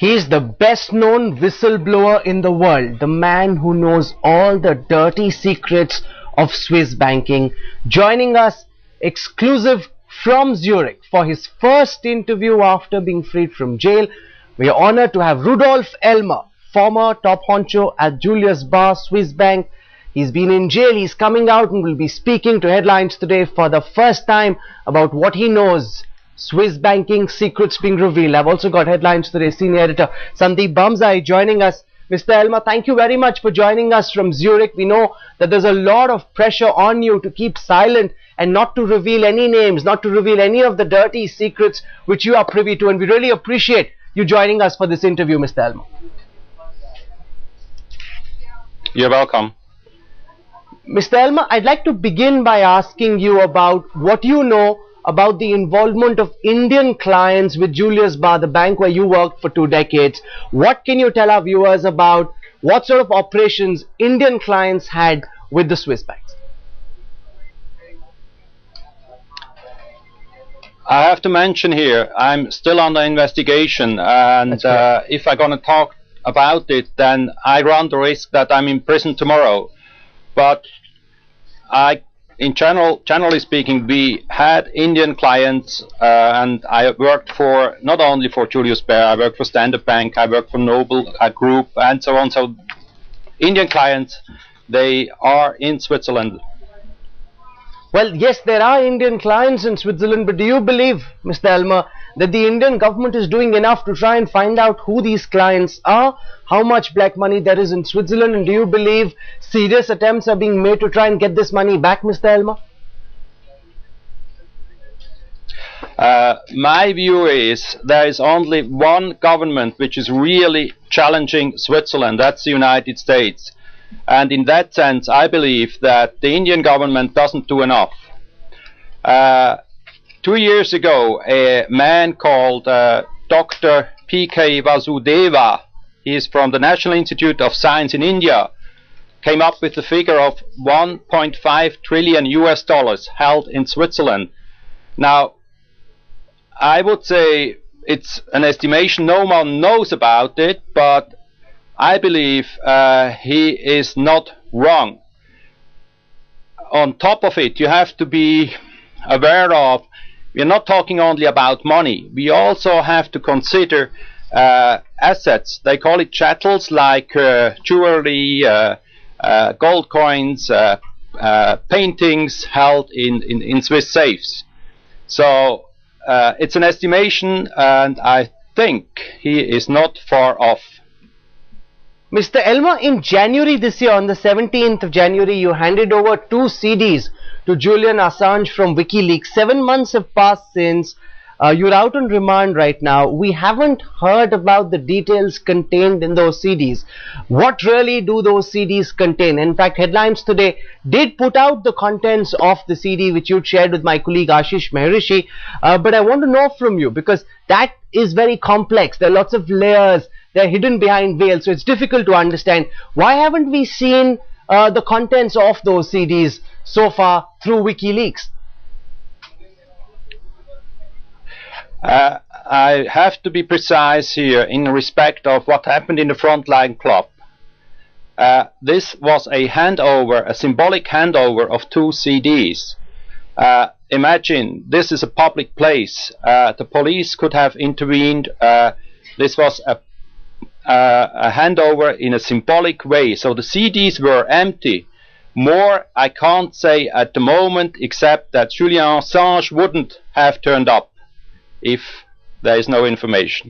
He is the best known whistleblower in the world, the man who knows all the dirty secrets of Swiss banking, joining us exclusive from Zurich for his first interview after being freed from jail. We are honored to have Rudolf Elmer, former top honcho at Julius Baer Swiss Bank. He's been in jail, he's coming out and will be speaking to Headlines today for the first time about what he knows. Swiss banking secrets being revealed. I've also got Headlines today senior editor Sandeep Bamzai joining us. Mr. Elmer, thank you very much for joining us from Zurich. We know that there's a lot of pressure on you to keep silent and not to reveal any names, not to reveal any of the dirty secrets which you are privy to, and we really appreciate you joining us for this interview, Mr. Elmer. You're welcome. Mr. Elmer, I'd like to begin by asking you about what you know about the involvement of Indian clients with Julius Baer, the bank where you worked for 2 decades. What can you tell our viewers about what sort of operations Indian clients had with the Swiss banks? I have to mention here, I'm still under investigation, and if I'm going to talk about it, then I run the risk that I'm in prison tomorrow. But generally speaking, we had Indian clients, and I worked for not only for Julius Baer, I worked for Standard Bank, I worked for Noble Group, and so on. So Indian clients, they are in Switzerland. Well, yes, there are Indian clients in Switzerland, but do you believe, Mr. Elmer, that the Indian government is doing enough to try and find out who these clients are, how much black money there is in Switzerland, and do you believe serious attempts are being made to try and get this money back, Mr. Elmer? My view is there is only one government which is really challenging Switzerland, that's the United States. And in that sense, I believe that the Indian government doesn't do enough. 2 years ago, a man called Dr. P.K. Vasudeva, he is from the National Institute of Science in India, came up with the figure of 1.5 trillion US dollars held in Switzerland. Now, I would say it's an estimation, no one knows about it, but I believe he is not wrong. On top of it, you have to be aware of, we're not talking only about money, we also have to consider assets. They call it chattels, like jewelry, gold coins, paintings held in Swiss safes. So it's an estimation, and I think he is not far off. Mr. Elmer, in January this year, on the 17th of January, you handed over 2 CDs to Julian Assange from WikiLeaks. 7 months have passed since. You're out on remand right now. We haven't heard about the details contained in those CDs. What really do those CDs contain? In fact, Headlines today did put out the contents of the CD which you shared with my colleague Ashish Mehrishi. But I want to know from you, because that is very complex. There are lots of layers. They're hidden behind veils, so it's difficult to understand. Why haven't we seen the contents of those CDs so far through WikiLeaks? I have to be precise here in respect of what happened in the Frontline Club. This was a handover, a symbolic handover of 2 CDs. Imagine, this is a public place. The police could have intervened. This was a handover in a symbolic way, so the CDs were empty. More I can't say at the moment, except that Julian Assange wouldn't have turned up if there is no information.